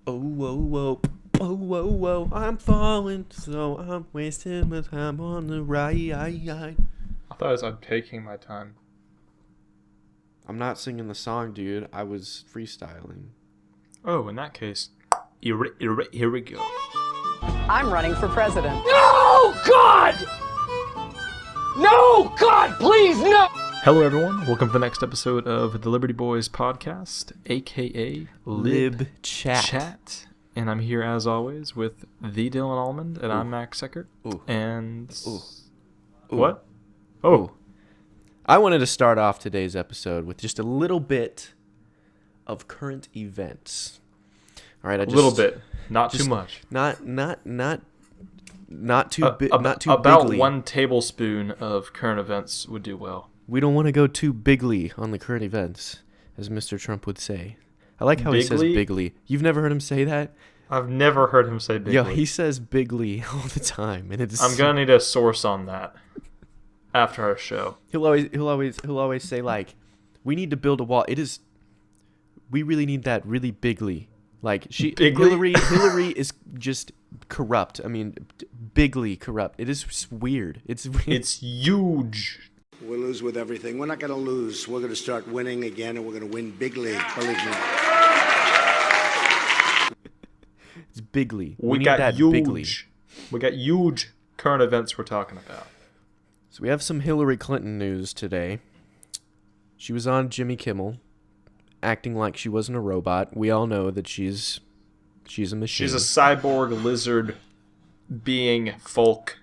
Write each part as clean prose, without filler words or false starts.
Oh, whoa, whoa. Oh, whoa, whoa. I'm falling, so I'm wasting my time on the ride. I thought it was I'm taking my time. I'm not singing the song, dude. I was freestyling. Oh, in that case, here we go. I'm running for president. No, God! No, God, please, no! Hello, everyone. Welcome to the next episode of the Liberty Boys podcast, a.k.a. Lib Chat. And I'm here, as always, with the Dylan Almond, and I'm Max Eckert. Ooh. And... Ooh. What? Oh. I wanted to start off today's episode with just a little bit of current events. All right, A little bit. Not too much. Not too About bigly. 1 tablespoon of current events would do well. We don't want to go too bigly on the current events, as Mr. Trump would say. I like how he says bigly. You've never heard him say that? I've never heard him say bigly. Yo, he says bigly all the time, and it's. I'm gonna need a source on that after our show. He'll always say like, "We need to build a wall." We really need that really bigly. Like Bigly? Hillary is just corrupt. I mean, bigly corrupt. It is weird. It's weird. It's huge. We'll lose with everything. We're not going to lose. We're going to start winning again, and we're going to win bigly. Believe me. It's bigly. We need got that huge. bigly. We got huge current events we're talking about. So we have some Hillary Clinton news today. She was on Jimmy Kimmel, acting like she wasn't a robot. We all know that she's a machine. She's a cyborg lizard being folk.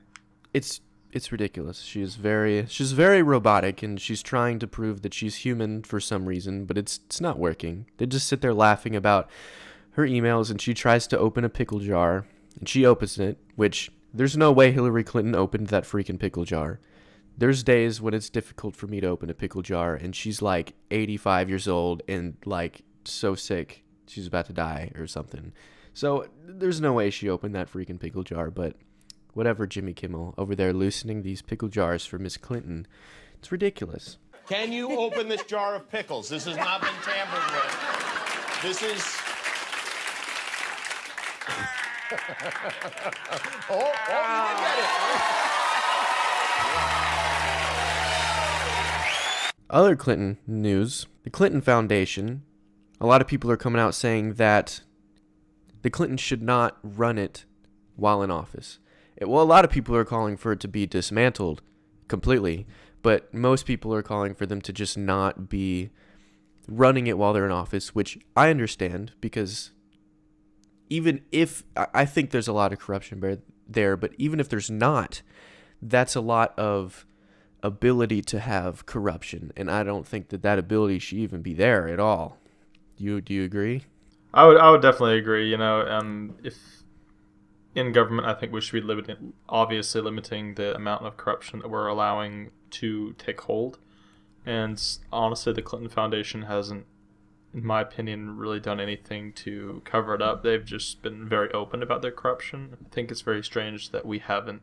It's ridiculous. She's very robotic, and she's trying to prove that she's human for some reason, but it's not working. They just sit there laughing about her emails, and she tries to open a pickle jar, and she opens it, which there's no way Hillary Clinton opened that freaking pickle jar. There's days when it's difficult for me to open a pickle jar, and she's like 85 years old and like so sick she's about to die or something. So there's no way she opened that freaking pickle jar, but whatever, Jimmy Kimmel over there loosening these pickle jars for Miss Clinton. It's ridiculous. Can you open this jar of pickles? This has not been tampered with. This is... you did get it. Other Clinton news, the Clinton Foundation, a lot of people are coming out saying that the Clintons should not run it while in office. Well, a lot of people are calling for it to be dismantled completely, but most people are calling for them to just not be running it while they're in office, which I understand, because even if, I think there's a lot of corruption there, but even if there's not, that's a lot of ability to have corruption, and I don't think that ability should even be there at all. Do you agree? I would definitely agree. If in government, I think we should be obviously limiting the amount of corruption that we're allowing to take hold. And honestly, the Clinton Foundation hasn't, in my opinion, really done anything to cover it up. They've just been very open about their corruption. I think it's very strange that we haven't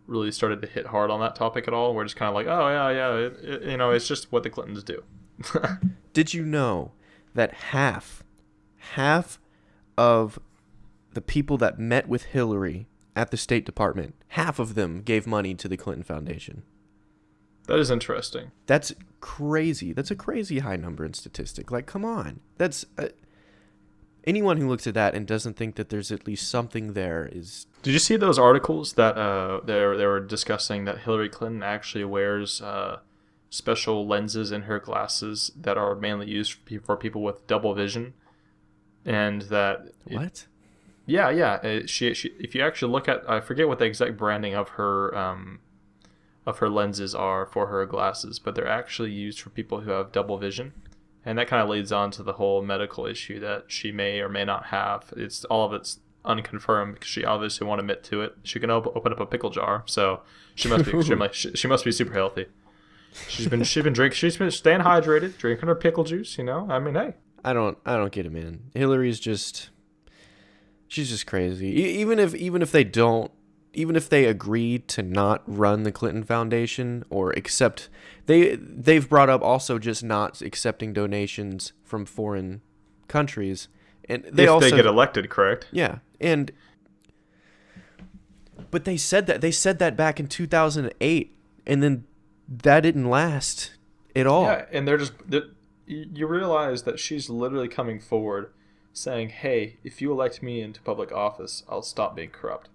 really started to hit hard on that topic at all. We're just kind of like, oh yeah, it's just what the Clintons do. Did you know that half of the people that met with Hillary at the State Department, half of them gave money to the Clinton Foundation? That is interesting. That's crazy. That's a crazy high number in statistic. Like, come on. That's anyone who looks at that and doesn't think that there's at least something there is. Did you see those articles that they were discussing that Hillary Clinton actually wears special lenses in her glasses that are mainly used for people with double vision, and that what? She if you actually look at, I forget what the exact branding of her lenses are for her glasses, but they're actually used for people who have double vision. And that kind of leads on to the whole medical issue that she may or may not have. All of it's unconfirmed because she obviously won't admit to it. She can open up a pickle jar, so she must be she must be super healthy. She's been staying hydrated, drinking her pickle juice. I mean, hey. I don't get it, man. Hillary's she's just crazy. Even if they agree to not run the Clinton Foundation or accept, they've brought up also just not accepting donations from foreign countries. And they if they get elected, correct? Yeah, but they said that back in 2008, and then that didn't last at all. Yeah, and you realize that she's literally coming forward saying, hey, if you elect me into public office, I'll stop being corrupt.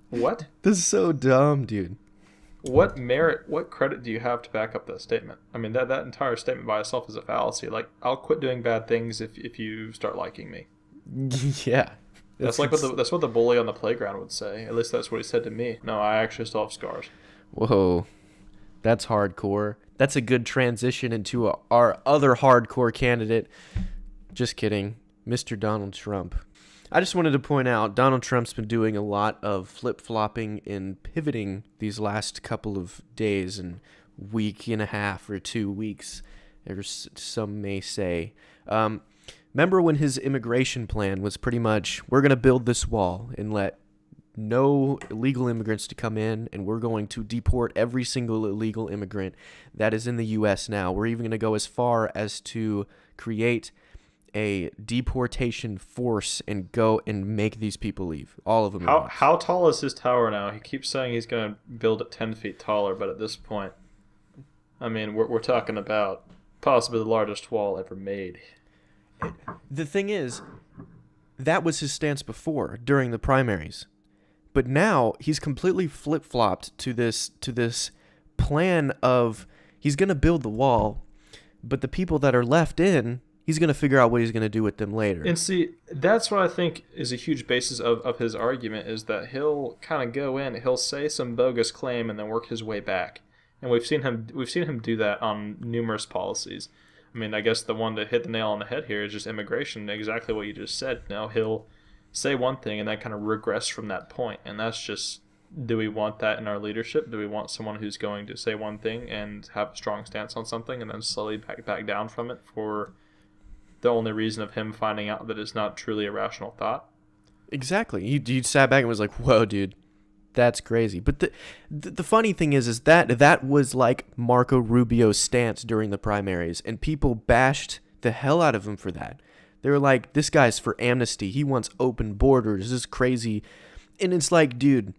What? This is so dumb, dude. What credit do you have to back up that statement? I mean, that entire statement by itself is a fallacy. Like, I'll quit doing bad things if you start liking me. Yeah. That's what the bully on the playground would say. At least that's what he said to me. No, I actually still have scars. Whoa. That's hardcore. That's a good transition into our other hardcore candidate. Just kidding. Mr. Donald Trump. I just wanted to point out Donald Trump's been doing a lot of flip-flopping and pivoting these last couple of days and week and a half or 2 weeks, as some may say. Remember when his immigration plan was pretty much, we're going to build this wall and let no illegal immigrants to come in, and we're going to deport every single illegal immigrant that is in the U.S. now. We're even going to go as far as to create a deportation force and go and make these people leave. All of them. How tall is his tower now? He keeps saying he's going to build it 10 feet taller, but at this point, I mean, we're talking about possibly the largest wall ever made. The thing is, that was his stance before, during the primaries. But now he's completely flip-flopped to this plan of he's going to build the wall, but the people that are left in, he's going to figure out what he's going to do with them later. And see, that's what I think is a huge basis of his argument, is that he'll kind of go in, he'll say some bogus claim, and then work his way back. And we've seen him do that on numerous policies. I mean, I guess the one to hit the nail on the head here is just immigration, exactly what you just said. Now he'll say one thing and then kind of regress from that point. And that's just, do we want that in our leadership? Do we want someone who's going to say one thing and have a strong stance on something and then slowly back down from it for the only reason of him finding out that it's not truly a rational thought? Exactly. You sat back and was like, whoa, dude, that's crazy. But the funny thing is that was like Marco Rubio's stance during the primaries, and people bashed the hell out of him for that. They were like, this guy's for amnesty. He wants open borders. This is crazy. And it's like, dude,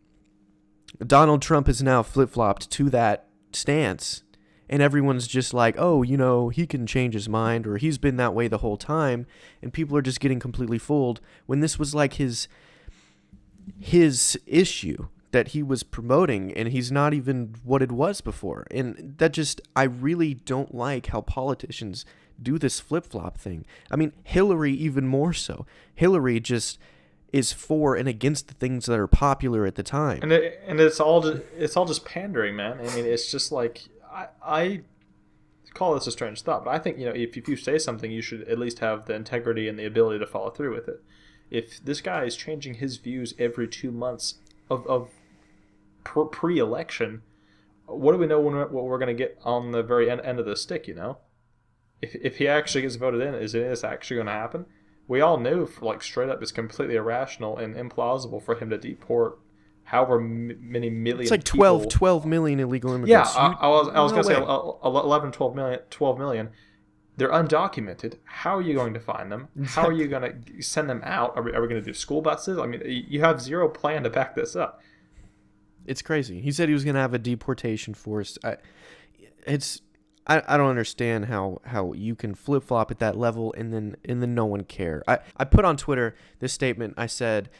Donald Trump has now flip-flopped to that stance, and everyone's just like, oh, he can change his mind, or he's been that way the whole time, and people are just getting completely fooled when this was like his issue that he was promoting, and he's not even what it was before. And that just, I really don't like how politicians do this flip-flop thing. I mean, Hillary even more so. Hillary just is for and against the things that are popular at the time. And it's all just pandering, man. I mean, it's just like, I call this a strange thought, but I think, if you say something, you should at least have the integrity and the ability to follow through with it. If this guy is changing his views every 2 months of pre-election, what do we know what we're going to get on the very end of the stick, If he actually gets voted in, is this actually going to happen? We all knew, straight up, it's completely irrational and implausible for him to deport however many million. It's like people. 12 million illegal immigrants. Yeah, I was going to say 11, 12 million. They're undocumented. How are you going to find them? How are you going to send them out? Are we going to do school buses? I mean, you have zero plan to back this up. It's crazy. He said he was going to have a deportation force. I don't understand how you can flip-flop at that level and then no one care. I put on Twitter this statement. I said,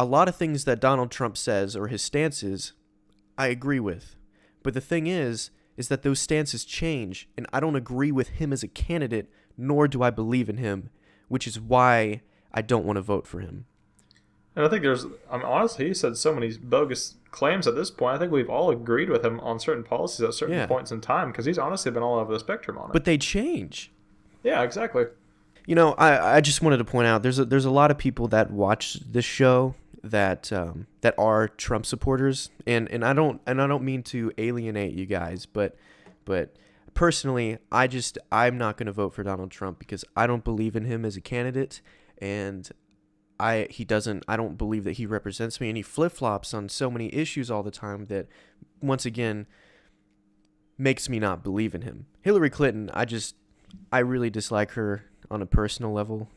a lot of things that Donald Trump says or his stances, I agree with. But the thing is that those stances change, and I don't agree with him as a candidate, nor do I believe in him, which is why I don't want to vote for him. And I think honestly, he said so many bogus claims at this point. I think we've all agreed with him on certain policies at certain points in time, because he's honestly been all over the spectrum on it. But they change. Yeah, exactly. I just wanted to point out there's a lot of people that watch this show that are Trump supporters, and I don't mean to alienate you guys, but personally, I'm not going to vote for Donald Trump because I don't believe in him as a candidate, and I don't believe that he represents me, and he flip-flops on so many issues all the time that, once again, makes me not believe in him. Hillary Clinton, I really dislike her. on a personal level,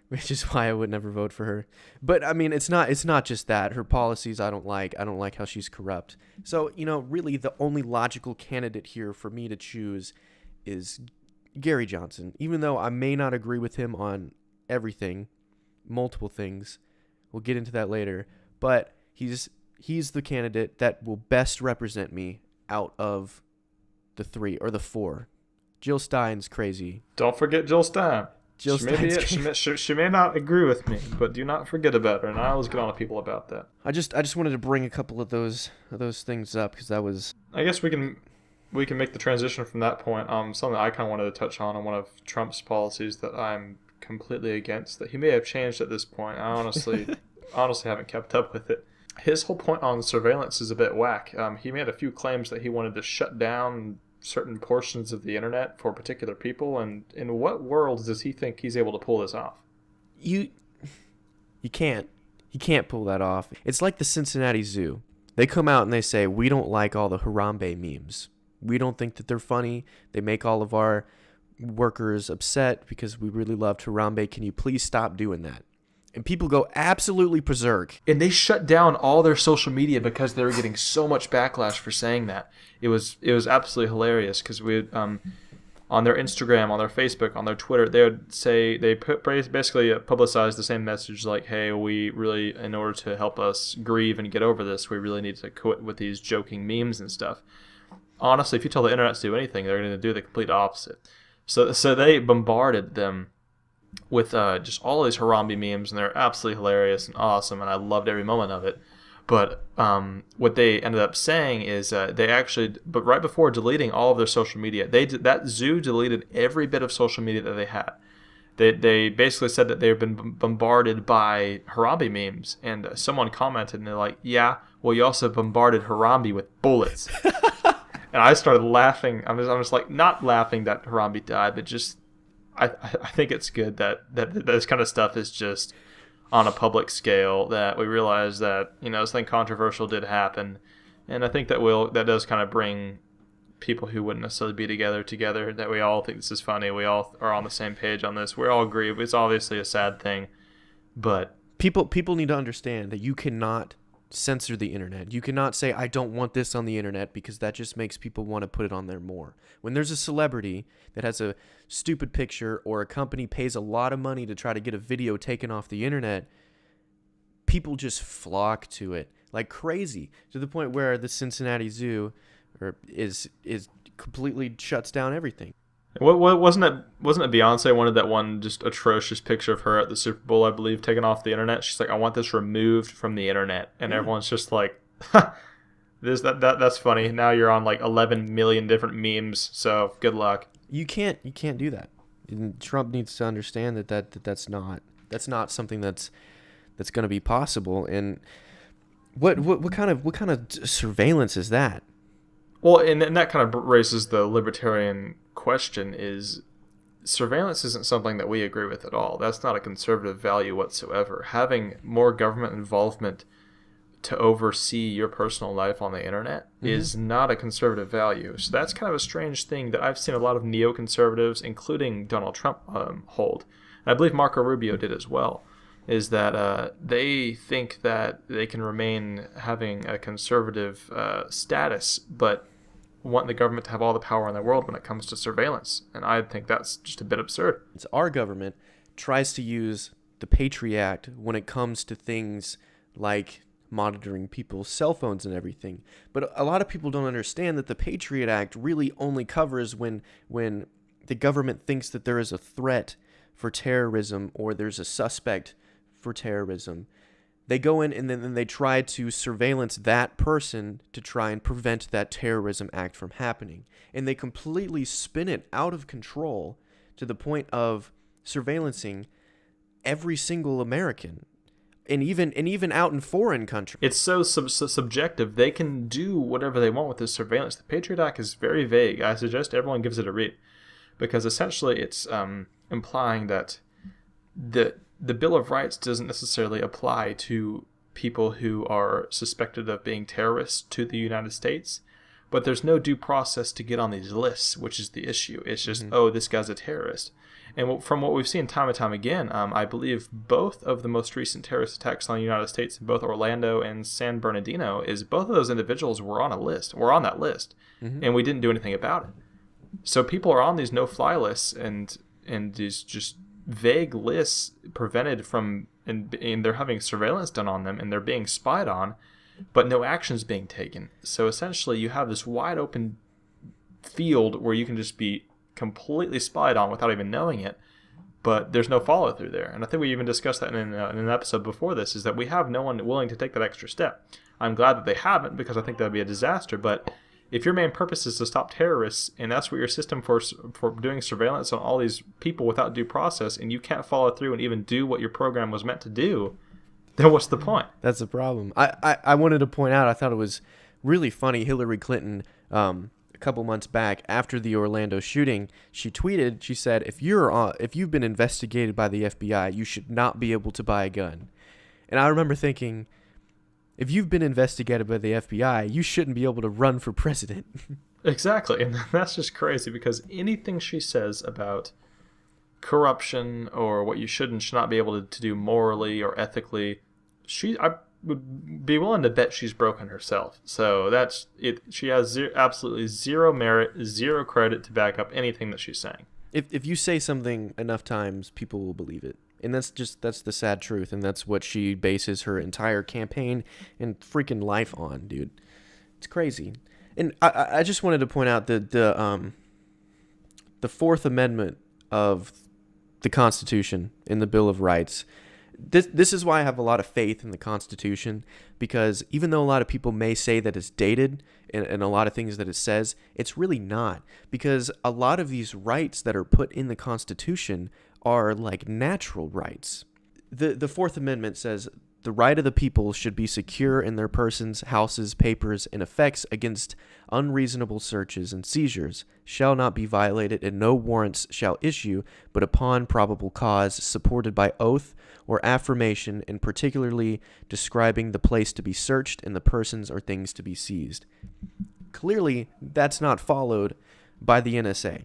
which is why I would never vote for her. But I mean, it's not just that. Her policies I don't like. I don't like how she's corrupt. So, really the only logical candidate here for me to choose is Gary Johnson. Even though I may not agree with him on everything, multiple things. We'll get into that later. But he's the candidate that will best represent me out of the 3 or the 4. Jill Stein's crazy. Don't forget Jill Stein. She may not agree with me, but do not forget about her. And I always get on to people about that. I just wanted to bring a couple of those things up because that was. I guess we can make the transition from that point. Something I kind of wanted to touch on one of Trump's policies that I'm completely against. That he may have changed at this point. I honestly haven't kept up with it. His whole point on surveillance is a bit whack. He made a few claims that he wanted to shut down certain portions of the internet for particular people, and in what world does he think he's able to pull this off? You can't. He can't pull that off. It's like the Cincinnati Zoo. They come out and they say, we don't like all the Harambe memes. We don't think that they're funny. They make all of our workers upset because we really loved Harambe. Can you please stop doing that? And people go absolutely berserk. And they shut down all their social media because they were getting so much backlash for saying that. It was absolutely hilarious because we on their Instagram, on their Facebook, on their Twitter, they would say basically publicize the same message like, hey, we really, in order to help us grieve and get over this, we really need to quit with these joking memes and stuff. Honestly, if you tell the internet to do anything, they're going to do the complete opposite. So they bombarded them with just all these Harambe memes, and they're absolutely hilarious and awesome, and I loved every moment of it. But what they ended up saying is but right before deleting all of their social media, that zoo deleted every bit of social media that they had. They basically said that they've been bombarded by Harambe memes, and someone commented, and they're like, yeah, well, you also bombarded Harambe with bullets. And I started laughing. I'm just like, not laughing that Harambe died, but just I think it's good that this kind of stuff is just on a public scale, that we realize that, something controversial did happen. And I think that does kind of bring people who wouldn't necessarily be together, that we all think this is funny. We all are on the same page on this. We all agree. It's obviously a sad thing, but people need to understand that you cannot censor the internet. You cannot say, I don't want this on the internet, because that just makes people want to put it on there more. When there's a celebrity that has a stupid picture, or a company pays a lot of money to try to get a video taken off the internet, people just flock to it like crazy, to the point where the Cincinnati Zoo is completely shuts down everything. What wasn't it Beyonce wanted that one just atrocious picture of her at the Super Bowl, I believe, taken off the internet? She's like, I want this removed from the internet. And everyone's just like, that's funny. Now you're on like 11 million different memes, so good luck. You can't do that. And Trump needs to understand that's not something that's going to be possible. And what kind of surveillance is that? Well, and that kind of raises the libertarian question: is surveillance isn't something that we agree with at all. That's not a conservative value whatsoever. Having more government involvement to oversee your personal life on the internet is not a conservative value. So that's kind of a strange thing that I've seen a lot of neoconservatives, including Donald Trump, hold. And I believe Marco Rubio did as well. Is that they think that they can remain having a conservative status, but want the government to have all the power in the world when it comes to surveillance. And I think that's just a bit absurd. It's our government tries to use the Patriot Act when it comes to things like monitoring people's cell phones and everything. But a lot of people don't understand that the Patriot Act really only covers when the government thinks that there is a threat for terrorism, or there's a suspect for terrorism. They go in and then they try to surveillance that person to try and prevent that terrorism act from happening. And they completely spin it out of control to the point of surveillancing every single American. And even out in foreign countries. It's so subjective. They can do whatever they want with this surveillance. The Patriot Act is very vague. I suggest everyone gives it a read, because essentially it's implying that the Bill of Rights doesn't necessarily apply to people who are suspected of being terrorists to the United States, but there's no due process to get on these lists, which is the issue. It's just, this guy's a terrorist. And from what we've seen time and time again, I believe both of the most recent terrorist attacks on the United States, in both Orlando and San Bernardino, is both of those individuals were on that list, and we didn't do anything about it. So people are on these no-fly lists and these just vague lists prevented from, and they're having surveillance done on them, and they're being spied on, but no action's being taken. So essentially you have this wide open field where you can just be completely spied on without even knowing it, but there's no follow through there. And I think we even discussed that in an episode before this, is that we have no one willing to take that extra step. I'm glad that they haven't, because I think that would be a disaster. But if your main purpose is to stop terrorists, and that's what your system for doing surveillance on all these people without due process, and you can't follow through and even do what your program was meant to do, then what's the point? That's the problem. I wanted to point out, I thought it was really funny, Hillary Clinton, a couple months back after the Orlando shooting, she tweeted, she said, if you've been investigated by the FBI, you should not be able to buy a gun. And I remember thinking, if you've been investigated by the FBI, you shouldn't be able to run for president. Exactly. And that's just crazy, because anything she says about corruption or what you should and should not be able to do morally or ethically, I would be willing to bet she's broken herself. So that's it. She has absolutely zero merit, zero credit to back up anything that she's saying. If you say something enough times, people will believe it. And that's the sad truth, and that's what she bases her entire campaign and freaking life on, dude. It's crazy. And I just wanted to point out that the Fourth Amendment of the Constitution in the Bill of Rights. This is why I have a lot of faith in the Constitution, because even though a lot of people may say that it's dated and a lot of things that it says, it's really not, because a lot of these rights that are put in the Constitution are like natural rights. The Fourth Amendment says the right of the people should be secure in their persons, houses, papers, and effects against unreasonable searches and seizures, shall not be violated, and no warrants shall issue, but upon probable cause, supported by oath or affirmation, and particularly describing the place to be searched and the persons or things to be seized. Clearly, that's not followed by the NSA.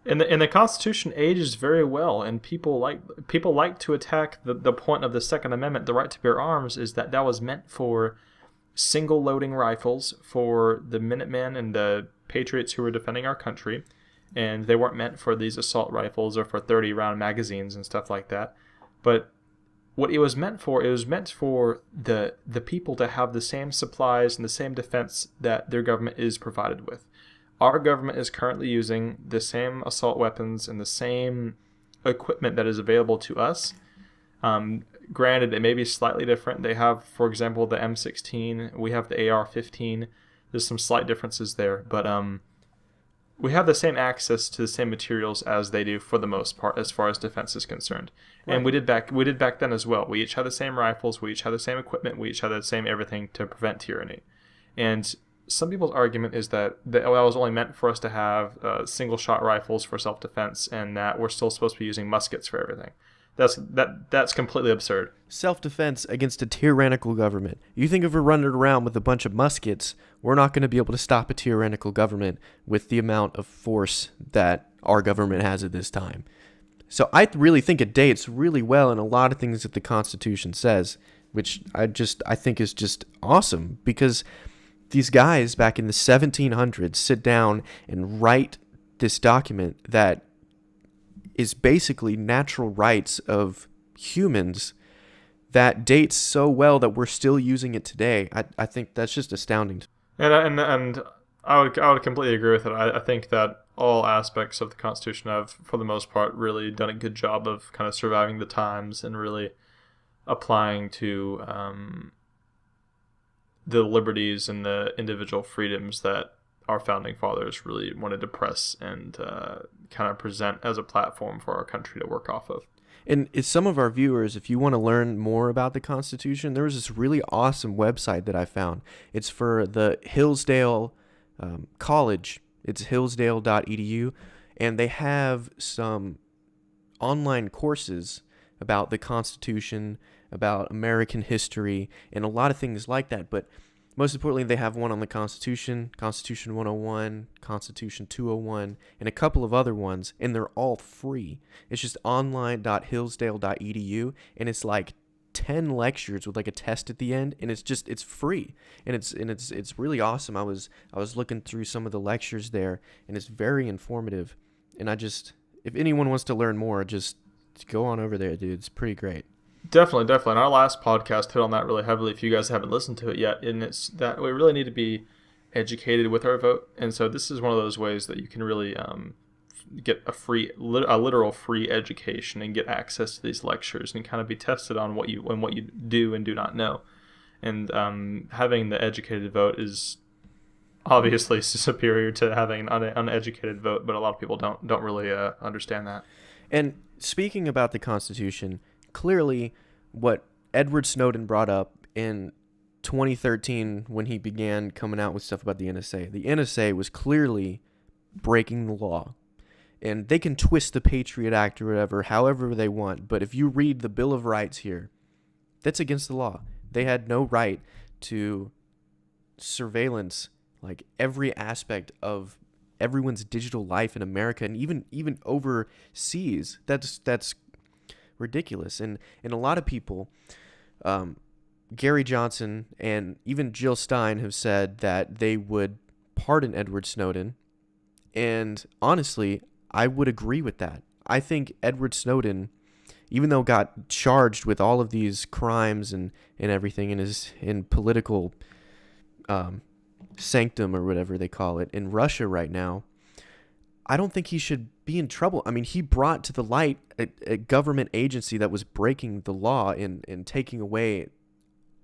And the Constitution ages very well, and people like to attack the point of the Second Amendment, the right to bear arms, is that was meant for single loading rifles for the Minutemen and the Patriots who were defending our country, and they weren't meant for these assault rifles or for 30-round magazines and stuff like that. But what it was meant for the people to have the same supplies and the same defense that their government is provided with. Our government is currently using the same assault weapons and the same equipment that is available to us. Granted, it may be slightly different. They have, for example, the M16. We have the AR-15. There's some slight differences there, but we have the same access to the same materials as they do for the most part, as far as defense is concerned. Right. And we did back then as well. We each had the same rifles. We each had the same equipment. We each had the same everything to prevent tyranny. And some people's argument is that was only meant for us to have single-shot rifles for self-defense, and that we're still supposed to be using muskets for everything. That's completely absurd. Self-defense against a tyrannical government. You think if we're running around with a bunch of muskets, we're not going to be able to stop a tyrannical government with the amount of force that our government has at this time. So I really think it dates really well in a lot of things that the Constitution says, which I think is just awesome, because these guys back in the 1700s sit down and write this document that is basically natural rights of humans that dates so well that we're still using it today. I think that's just astounding. And I would completely agree with it. I think that all aspects of the Constitution have, for the most part, really done a good job of kind of surviving the times and really applying to the liberties and the individual freedoms that our founding fathers really wanted to press and kind of present as a platform for our country to work off of. And if some of our viewers, if you want to learn more about the Constitution, there was this really awesome website that I found. It's for the Hillsdale College. It's hillsdale.edu, and they have some online courses about the Constitution, about American history, and a lot of things like that. But Most importantly, they have one on the Constitution, Constitution 101, Constitution 201, and a couple of other ones, and they're all free. It's just online.hillsdale.edu, and it's like 10 lectures with like a test at the end, and it's free, and it's really awesome. I was looking through some of the lectures there, and it's very informative. And if anyone wants to learn more, just go on over there, dude. It's pretty great. Definitely. And our last podcast hit on that really heavily. If you guys haven't listened to it yet, and it's that we really need to be educated with our vote, and so this is one of those ways that you can really get a literal free education and get access to these lectures and kind of be tested on what you do and do not know. And having the educated vote is obviously superior to having an uneducated vote, but a lot of people don't really understand that. And speaking about the Constitution, clearly what Edward Snowden brought up in 2013 when he began coming out with stuff about the NSA was clearly breaking the law. And they can twist the Patriot Act or whatever, however they want. But if you read the Bill of Rights here, that's against the law. They had no right to surveillance like every aspect of everyone's digital life in America, and even overseas. That's ridiculous. And a lot of people, Gary Johnson and even Jill Stein have said that they would pardon Edward Snowden. And honestly, I would agree with that. I think Edward Snowden, even though got charged with all of these crimes and everything, and is in political sanctum or whatever they call it in Russia right now, I don't think he should be in trouble. I mean, he brought to the light a government agency that was breaking the law and taking away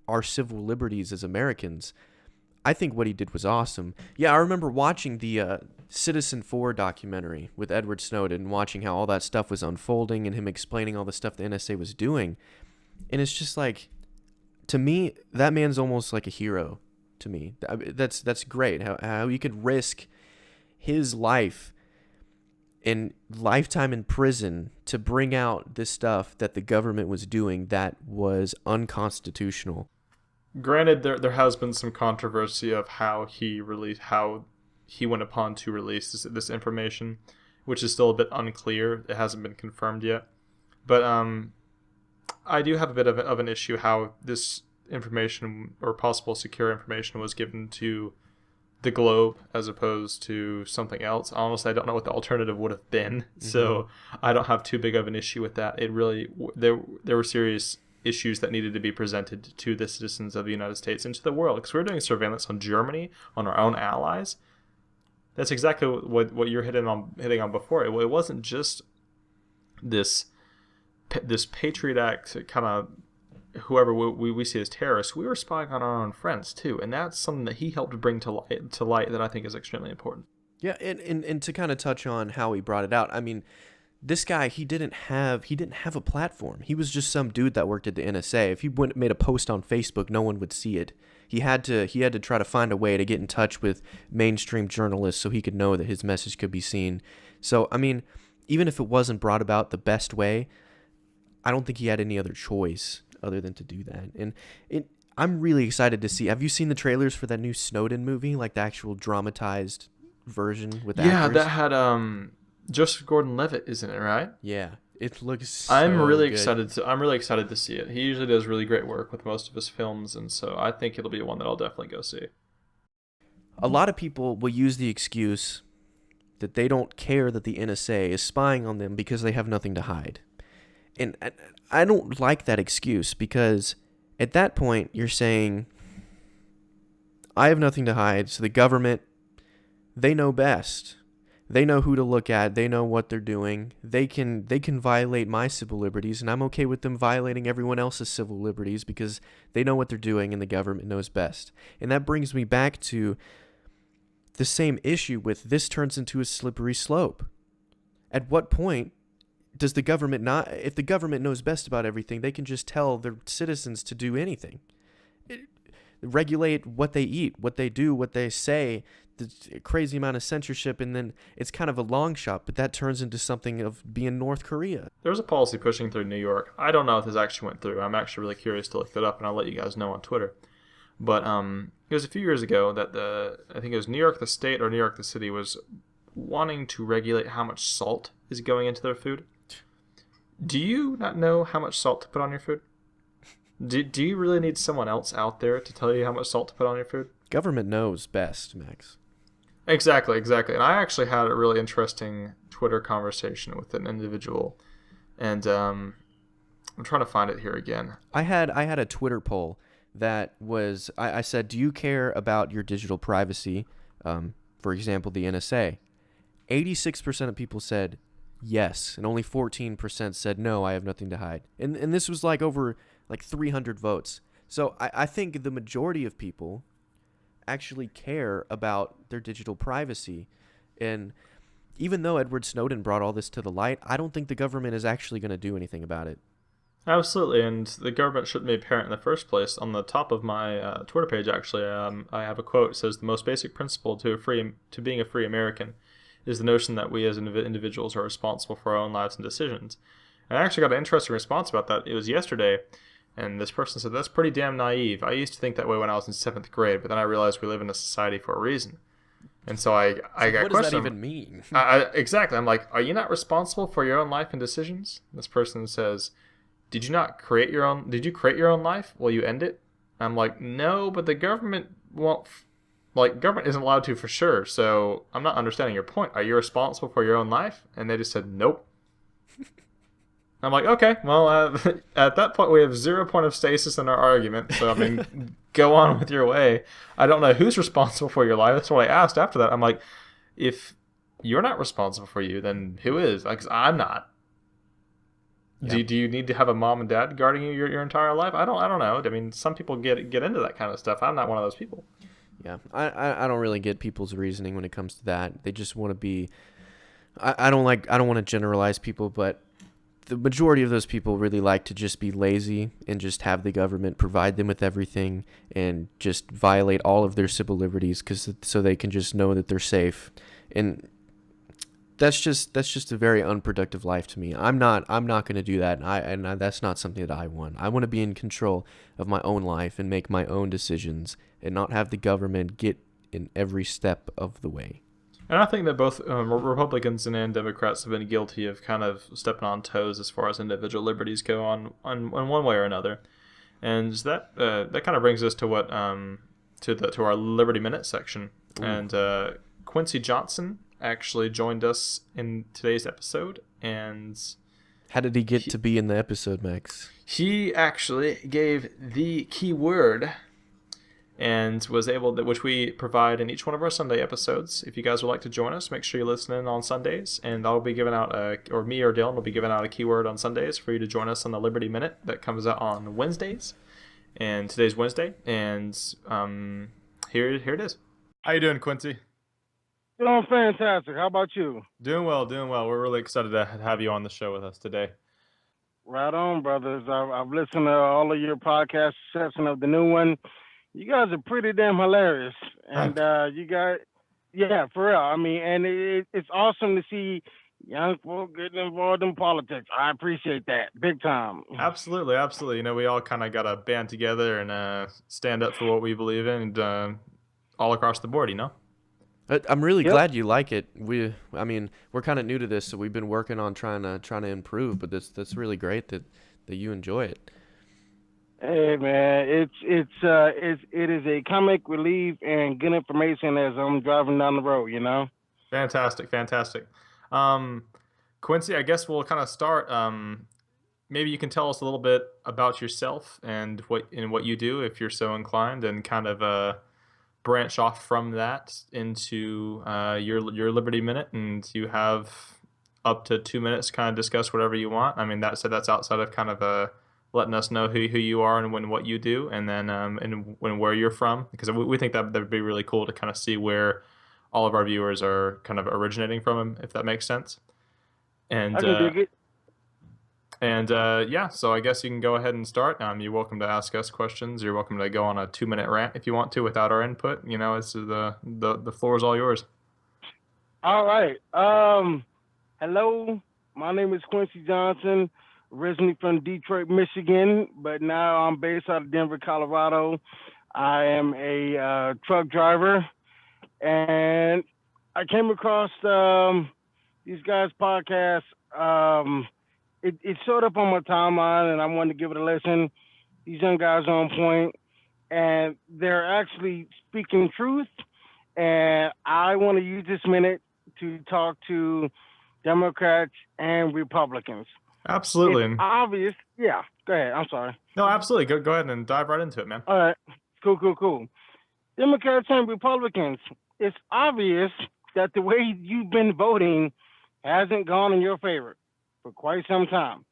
our civil liberties as Americans. I think what he did was awesome. Yeah, I remember watching the Citizen4 documentary with Edward Snowden, watching how all that stuff was unfolding and him explaining all the stuff the NSA was doing. And it's just like, to me, that man's almost like a hero to me. That's great. How you could risk his life and lifetime in prison to bring out this stuff that the government was doing that was unconstitutional. Granted, there has been some controversy of how he went upon to release this information, which is still a bit unclear. It hasn't been confirmed yet. But I do have a bit of an issue how this information or possible secure information was given to the Globe as opposed to something else. Honestly, I don't know what the alternative would have been, so I don't have too big of an issue with that. It really there were serious issues that needed to be presented to the citizens of the United States and to the world, because we're doing surveillance on Germany, on our own allies. That's exactly what you're hitting on before. It wasn't just this Patriot Act kind of whoever we see as terrorists. We were spying on our own friends too, and that's something that he helped bring to light that I think is extremely important. Yeah, and to kind of touch on how he brought it out, I mean, this guy, he didn't have a platform. He was just some dude that worked at the NSA. If he made a post on Facebook, no one would see it. He had to try to find a way to get in touch with mainstream journalists so he could know that his message could be seen. So, I mean, even if it wasn't brought about the best way, I don't think he had any other choice other than to do that. And I'm really excited to see. Have you seen the trailers for that new Snowden movie, like the actual dramatized version with actors? Yeah, that had Joseph Gordon-Levitt, isn't it, right? Yeah, it looks so I'm really good. excited to see it. He usually does really great work with most of his films, and so I think it'll be one that I'll definitely go see. A lot of people will use the excuse that they don't care that the NSA is spying on them because they have nothing to hide. And I don't like that excuse, because at that point you're saying, I have nothing to hide, so the government, they know best. They know who to look at. They know what they're doing. They can violate my civil liberties, and I'm okay with them violating everyone else's civil liberties because they know what they're doing and the government knows best. And that brings me back to the same issue with this turns into a slippery slope. At what point does the government not, if the government knows best about everything, they can just tell their citizens to do anything. Regulate what they eat, what they do, what they say, the crazy amount of censorship, and then it's kind of a long shot, but that turns into something of being North Korea. There was a policy pushing through New York. I don't know if this actually went through. I'm actually really curious to look that up, and I'll let you guys know on Twitter. But it was a few years ago that I think it was New York the state or New York the city was wanting to regulate how much salt is going into their food. Do you not know how much salt to put on your food? Do you really need someone else out there to tell you how much salt to put on your food? Government knows best, Max. Exactly. And I actually had a really interesting Twitter conversation with an individual, and I'm trying to find it here again. I had a Twitter poll that was, I said, do you care about your digital privacy? For example, the NSA. 86% of people said yes, and only 14% said no, I have nothing to hide. And this was like over like 300 votes. So I think the majority of people actually care about their digital privacy. And even though Edward Snowden brought all this to the light, I don't think the government is actually going to do anything about it. Absolutely, and the government shouldn't be a parent in the first place. On the top of my Twitter page, actually, I have a quote. It says, "The most basic principle to being a free American is the notion that we as individuals are responsible for our own lives and decisions." And I actually got an interesting response about that. It was yesterday, and this person said, "That's pretty damn naive. I used to think that way when I was in 7th grade, but then I realized we live in a society for a reason." And so I got what does that even mean? Exactly. I'm like, are you not responsible for your own life and decisions? This person says, Did you create your own life? Will you end it? I'm like, no, but the government won't. Government isn't allowed to for sure. So I'm not understanding your point. Are you responsible for your own life? And they just said, nope. I'm like, okay, well, at that point we have 0 point of stasis in our argument. So I mean, go on with your way. I don't know who's responsible for your life. That's what I asked after that. I'm like, if you're not responsible for you, then who is? Like, 'cause I'm not. Yeah. Do you need to have a mom and dad guarding you your entire life? I don't know. I mean, some people get into that kind of stuff. I'm not one of those people. Yeah, I don't really get people's reasoning when it comes to that. They just want to be. I don't want to generalize people, but the majority of those people really like to just be lazy and just have the government provide them with everything and just violate all of their civil liberties so they can just know that they're safe. And that's just a very unproductive life to me. I'm not going to do that, and that's not something that I want. I want to be in control of my own life and make my own decisions and not have the government get in every step of the way. And I think that both Republicans and Democrats have been guilty of kind of stepping on toes as far as individual liberties go on one way or another. And that kind of brings us to what to our Liberty Minute section. Ooh. And Quincy Johnson actually joined us in today's episode. And how did he get to be in the episode, Max? He actually gave the key word and was able to, which we provide in each one of our Sunday episodes. If you guys would like to join us, make sure you listen in on Sundays, and I'll be giving out or me or Dylan will be giving out a keyword on Sundays for you to join us on the Liberty Minute that comes out on Wednesdays. And today's Wednesday, and here it is. How you doing, Quincy? Doing fantastic. How about you? Doing well. We're really excited to have you on the show with us today. Right on, brothers. I've listened to all of your podcast session of the new one. You guys are pretty damn hilarious, and you guys, yeah, for real. I mean, and it's awesome to see young folk getting involved in politics. I appreciate that big time. Absolutely. You know, we all kind of got to band together and stand up for what we believe in, and all across the board. You know. I'm really glad you like it. We're kind of new to this, so we've been working on trying to improve. But that's really great that you enjoy it. Hey man, it is a comic relief and good information as I'm driving down the road, you know. Fantastic. Quincy, I guess we'll kind of start. Maybe you can tell us a little bit about yourself and what you do, if you're so inclined, and kind of branch off from that into your Liberty Minute, and you have up to 2 minutes to kind of discuss whatever you want. I mean, that's outside of kind of letting us know who you are and what you do, and then and where you're from, because we think that would be really cool to kind of see where all of our viewers are kind of originating from, if that makes sense. And I can dig it. And yeah, so I guess you can go ahead and start. You're welcome to ask us questions. You're welcome to go on a 2-minute rant if you want to without our input. You know, it's the floor is all yours. All right. Hello, my name is Quincy Johnson. Originally from Detroit, Michigan, but now I'm based out of Denver, Colorado. I am a truck driver, and I came across these guys' podcast. It showed up on my timeline, and I wanted to give it a listen. These young guys are on point, and they're actually speaking truth. And I want to use this minute to talk to Democrats and Republicans. Absolutely. It's obvious. Yeah, go ahead. I'm sorry. No, absolutely. Go ahead and dive right into it, man. All right. Cool. Democrats and Republicans, it's obvious that the way you've been voting hasn't gone in your favor for quite some time.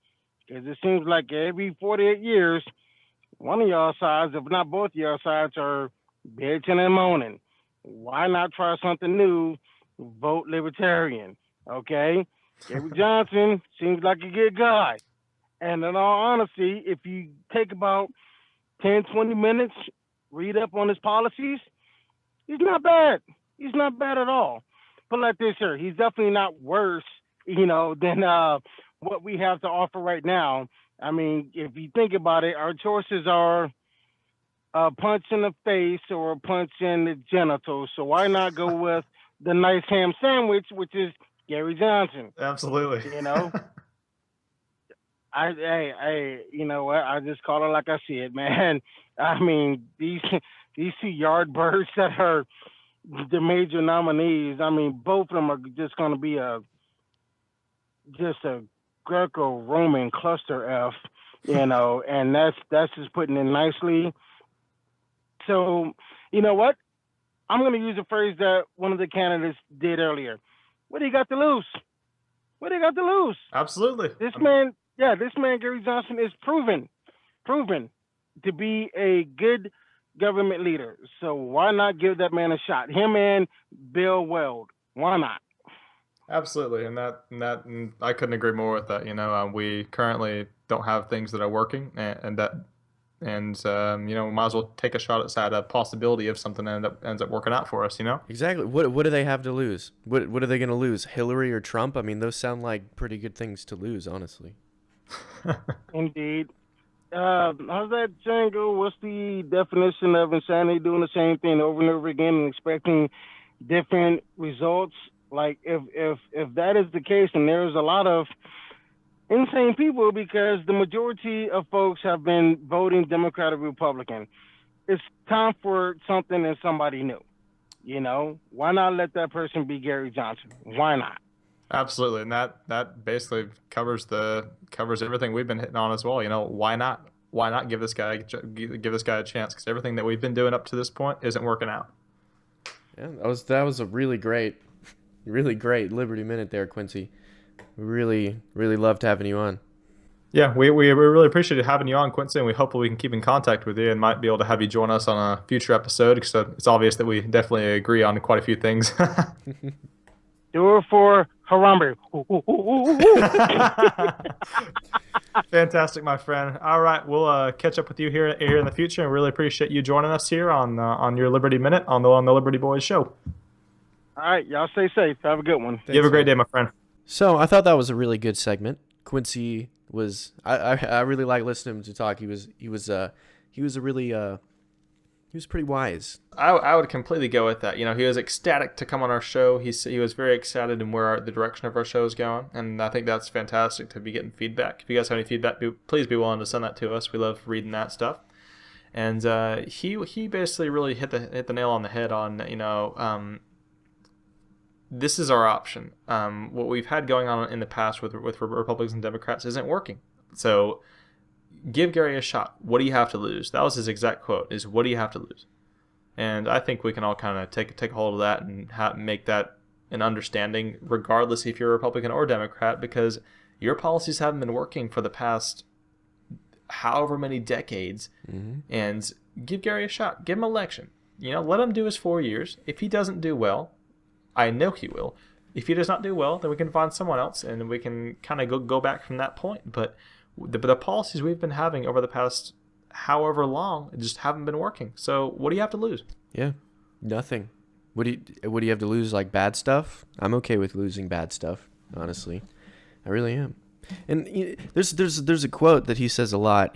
Because it seems like every 48 years, one of y'all sides, if not both of y'all sides, are bitching and moaning. Why not try something new? Vote libertarian, okay? Gary Johnson seems like a good guy. And in all honesty, if you take about 10, 20 minutes, read up on his policies, he's not bad. He's not bad at all. Put it like this here, he's definitely not worse, than what we have to offer right now. I mean, if you think about it, our choices are a punch in the face or a punch in the genitals. So why not go with the nice ham sandwich, which is Gary Johnson? Absolutely. You know what? I just call it like I see it, man. I mean, these two yardbirds that are the major nominees. I mean, both of them are just going to be a Greco-Roman cluster F, and that's just putting it nicely. So, you know what? I'm going to use a phrase that one of the candidates did earlier. What do you got to lose? What do you got to lose? Absolutely. This man, Gary Johnson, is proven to be a good government leader. So why not give that man a shot? Him and Bill Weld. Why not? Absolutely, and I couldn't agree more with that. We currently don't have things that are working, and we might as well take a shot at a possibility of something that ends up working out for us. Exactly. What do they have to lose? What are they going to lose? Hillary or Trump? I mean, those sound like pretty good things to lose, honestly. Indeed. How's that saying go? What's the definition of insanity? Doing the same thing over and over again and expecting different results. Like if that is the case, and there's a lot of insane people because the majority of folks have been voting Democrat or Republican. It's time for something and somebody new. Why not let that person be Gary Johnson? Why not? Absolutely, and that basically covers everything we've been hitting on as well. Why not? Why not give this guy a chance? Because everything that we've been doing up to this point isn't working out. Yeah, that was a really great Liberty Minute there, Quincy. We really, really loved having you on. Yeah, we really appreciated having you on, Quincy, and we hope we can keep in contact with you and might be able to have you join us on a future episode because it's obvious that we definitely agree on quite a few things. Do it for Harambe. Fantastic, my friend. All right, we'll catch up with you here in the future, and really appreciate you joining us here on your Liberty Minute on the Liberty Boys show. All right, y'all stay safe. Have a good one. You have a great day, my friend. So I thought that was a really good segment. Quincy was I really like listening to him talk. He was pretty wise. I would completely go with that. He was ecstatic to come on our show. He was very excited in where the direction of our show is going, and I think that's fantastic to be getting feedback. If you guys have any feedback, please be willing to send that to us. We love reading that stuff. And he basically really hit the nail on the head on this is our option. What we've had going on in the past with Republicans and Democrats isn't working. So give Gary a shot. What do you have to lose? That was his exact quote, is what do you have to lose? And I think we can all kind of take hold of that and make that an understanding, regardless if you're a Republican or Democrat, because your policies haven't been working for the past however many decades. Mm-hmm. And give Gary a shot. Give him an election. Let him do his 4 years. If he doesn't do well, I know he will. If he does not do well, then we can find someone else, and we can kind of go back from that point. But the policies we've been having over the past however long just haven't been working. So what do you have to lose? Yeah, nothing. What do you have to lose? Like bad stuff? I'm okay with losing bad stuff, honestly. I really am. And there's a quote that he says a lot.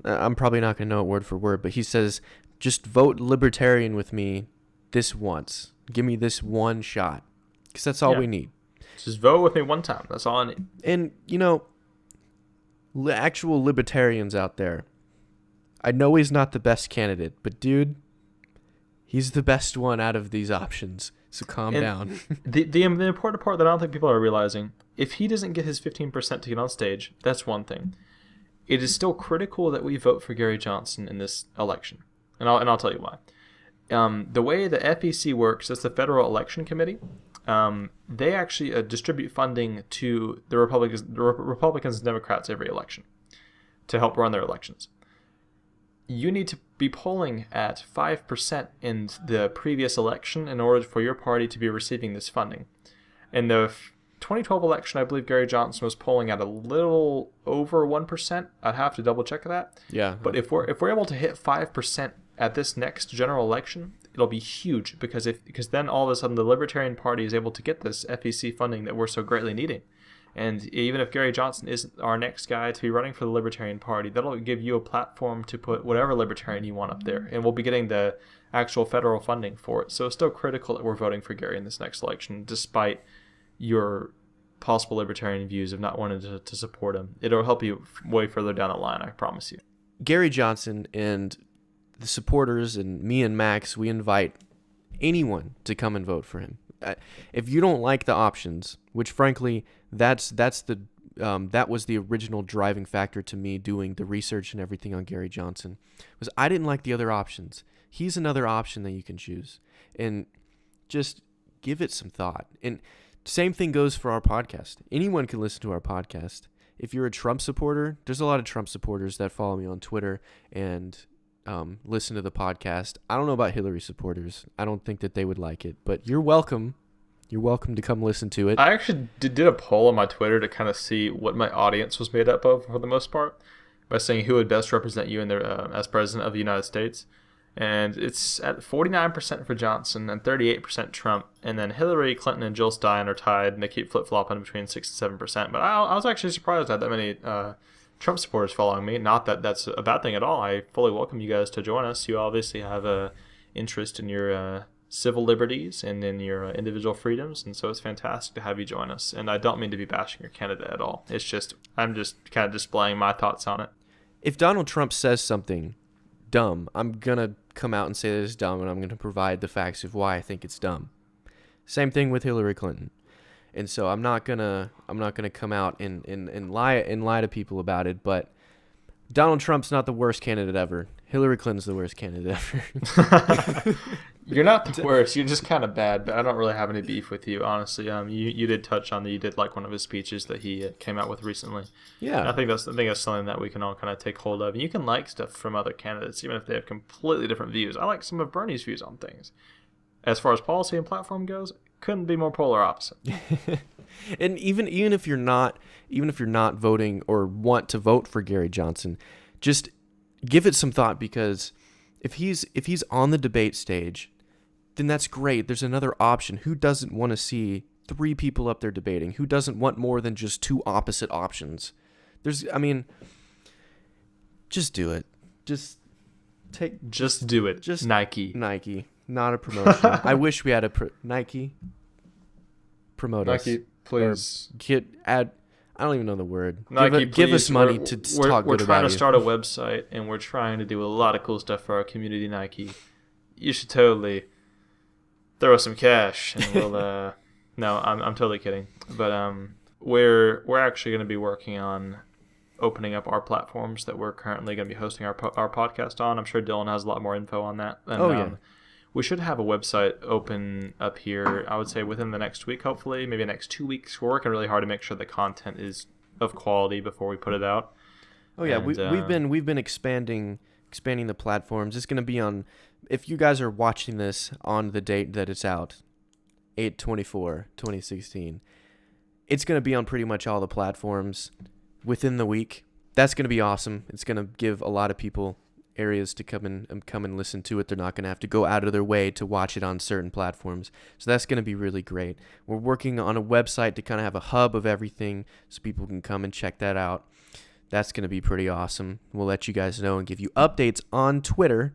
I'm probably not going to know it word for word, but he says, just vote libertarian with me this once. Give me this one shot, because that's all we need. Just vote with me one time. That's all I need. And, actual libertarians out there, I know he's not the best candidate, but dude, he's the best one out of these options. So calm down. the important part that I don't think people are realizing, if he doesn't get his 15% to get on stage, that's one thing. It is still critical that we vote for Gary Johnson in this election. And I'll tell you why. The way the FEC works, that's the Federal Election Committee. They actually distribute funding to the Republicans and Democrats every election to help run their elections. You need to be polling at 5% in the previous election in order for your party to be receiving this funding. In the 2012 election, I believe Gary Johnson was polling at a little over 1%. I'd have to double check that. Yeah. But if we're able to hit 5% at this next general election, it'll be huge because then all of a sudden the Libertarian Party is able to get this FEC funding that we're so greatly needing. And even if Gary Johnson isn't our next guy to be running for the Libertarian Party, that'll give you a platform to put whatever Libertarian you want up there. And we'll be getting the actual federal funding for it. So it's still critical that we're voting for Gary in this next election, despite your possible Libertarian views of not wanting to support him. It'll help you way further down the line, I promise you. Gary Johnson and the supporters and me and Max, we invite anyone to come and vote for him. If you don't like the options, which frankly, that was the original driving factor to me doing the research and everything on Gary Johnson, was I didn't like the other options. He's another option that you can choose, and just give it some thought. And same thing goes for our podcast. Anyone can listen to our podcast. If you're a Trump supporter, there's a lot of Trump supporters that follow me on Twitter and listen to the podcast. I don't know about Hillary supporters. I don't think that they would like it, but you're welcome. You're welcome to come listen to it. I actually did a poll on my Twitter to kind of see what my audience was made up of for the most part, by saying who would best represent you in as president of the United States. And it's at 49% for Johnson and 38% Trump. And then Hillary Clinton and Jill Stein are tied, and they keep flip-flopping between 6 and 7%. But I was actually surprised I had that many Trump supporters following me. Not that that's a bad thing at all. I fully welcome you guys to join us. You obviously have a interest in your civil liberties and in your individual freedoms, and so it's fantastic to have you join us. And I don't mean to be bashing your candidate at all. It's just I'm just kind of displaying my thoughts on it. If Donald Trump says something dumb, I'm gonna come out and say that it's dumb, and I'm gonna provide the facts of why I think it's dumb. Same thing with Hillary Clinton. And so I'm not gonna come out and lie to people about it. But Donald Trump's not the worst candidate ever. Hillary Clinton's the worst candidate ever. You're not the worst. You're just kind of bad. But I don't really have any beef with you, honestly. You did touch on that. You did like one of his speeches that he came out with recently. Yeah. And I think that's something that we can all kind of take hold of. And you can like stuff from other candidates, even if they have completely different views. I like some of Bernie's views on things. As far as policy and platform goes, couldn't be more polar opposite. And even if you're not voting or want to vote for Gary Johnson, just give it some thought, because if he's on the debate stage, then that's great. There's another option. Who doesn't want to see 3 people up there debating? Who doesn't want more than just 2 opposite options? Just do it. Just do it. Just Nike. Not a promotion. I wish we had Nike promote us. Nike, please. I don't even know the word. Nike, give us money to talk good about you. We're trying to start a website, and we're trying to do a lot of cool stuff for our community, Nike. You should totally throw us some cash, and we'll... No, I'm totally kidding. But we're actually going to be working on opening up our platforms that we're currently going to be hosting our podcast on. I'm sure Dylan has a lot more info on that. And, yeah. We should have a website open up here, I would say, within the next week, hopefully, maybe next 2 weeks. We're working really hard to make sure the content is of quality before we put it out. Oh yeah, and, we've been expanding the platforms. It's going to be on, if you guys are watching this on the date that it's out, 8/24/2016. It's going to be on pretty much all the platforms within the week. That's going to be awesome. It's going to give a lot of people areas to come and listen to it. They're not going to have to go out of their way to watch it on certain platforms. So that's going to be really great. We're working on a website to kind of have a hub of everything so people can come and check that out. That's going to be pretty awesome. We'll let you guys know and give you updates on Twitter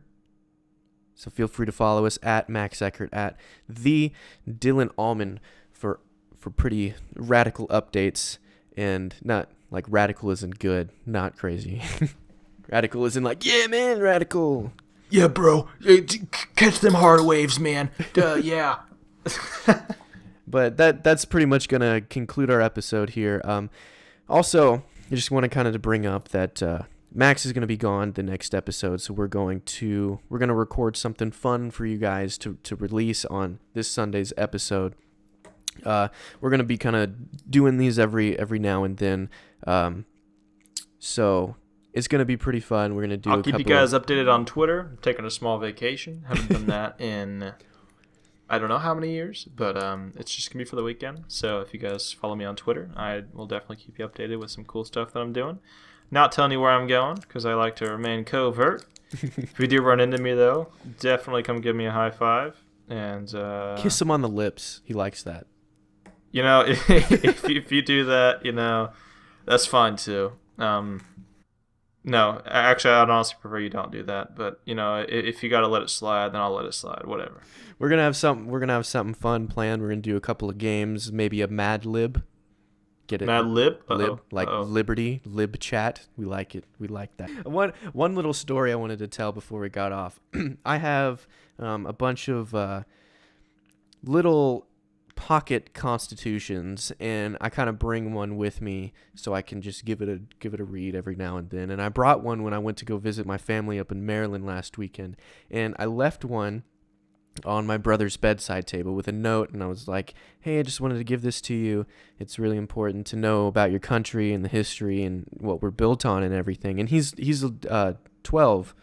So feel free to follow us at Max Eckert, at the Dylan Allman for pretty radical updates, and not like radical isn't good, not crazy. Radical isn't like, yeah, man, radical. Yeah, bro. Catch them hard waves, man. Yeah. But that's pretty much gonna conclude our episode here. Also, I just want to kind of bring up that Max is gonna be gone the next episode, so we're gonna record something fun for you guys to release on this Sunday's episode. We're gonna be kind of doing these every now and then, so it's gonna be pretty fun. We're gonna do. I'll keep you guys updated on Twitter. I'm taking a small vacation. Haven't done that in I don't know how many years, but it's just gonna be for the weekend. So if you guys follow me on Twitter, I will definitely keep you updated with some cool stuff that I'm doing. Not telling you where I'm going because I like to remain covert. If you do run into me though, definitely come give me a high five and kiss him on the lips. He likes that. You know, if you do that, you know, that's fine too. No, actually, I'd honestly prefer you don't do that. But you know, if you gotta let it slide, then I'll let it slide. Whatever. We're gonna have something fun planned. We're gonna do a couple of games, maybe a Mad Lib. Get it? Mad Lib? Lib, like Liberty, Lib Chat. We like it. We like that. One little story I wanted to tell before we got off. I have a bunch of little pocket constitutions, and I kind of bring one with me so I can just give it a read every now and then. And I brought one when I went to go visit my family up in Maryland last weekend, and I left one on my brother's bedside table with a note, and I was like, hey, I just wanted to give this to you. It's really important to know about your country and the history and what we're built on and everything. And he's 12,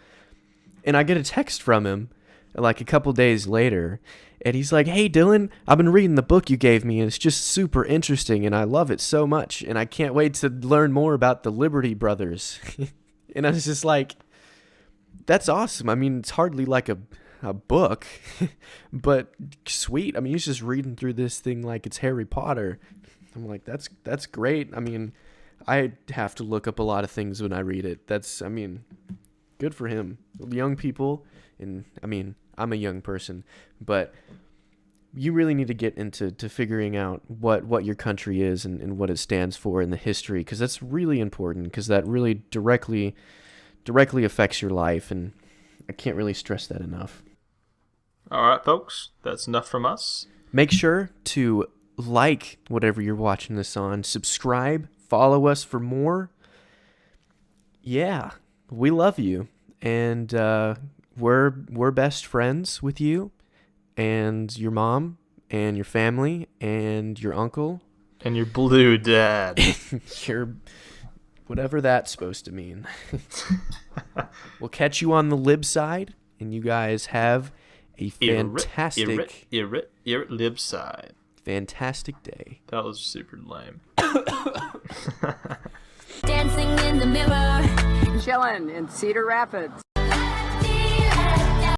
and I get a text from him like a couple days later, and he's like, hey, Dylan, I've been reading the book you gave me, and it's just super interesting, and I love it so much, and I can't wait to learn more about the Liberty Brothers. And I was just like, that's awesome. I mean, it's hardly like a book, but sweet. I mean, he's just reading through this thing like it's Harry Potter. I'm like, that's great. I mean, I have to look up a lot of things when I read it. Good for him. Young people, and I mean, I'm a young person, but you really need to get into figuring out what your country is and what it stands for in the history, because that's really important, because that really directly affects your life, and I can't really stress that enough. All right, folks, that's enough from us. Make sure to like whatever you're watching this on, subscribe, follow us for more. Yeah, we love you, and we're best friends with you and your mom and your family and your uncle and your blue dad. Your whatever that's supposed to mean. We'll catch you on the lib side, and you guys have a fantastic lib side. Fantastic day. That was super lame. Dancing in the mirror. Chillin' in Cedar Rapids.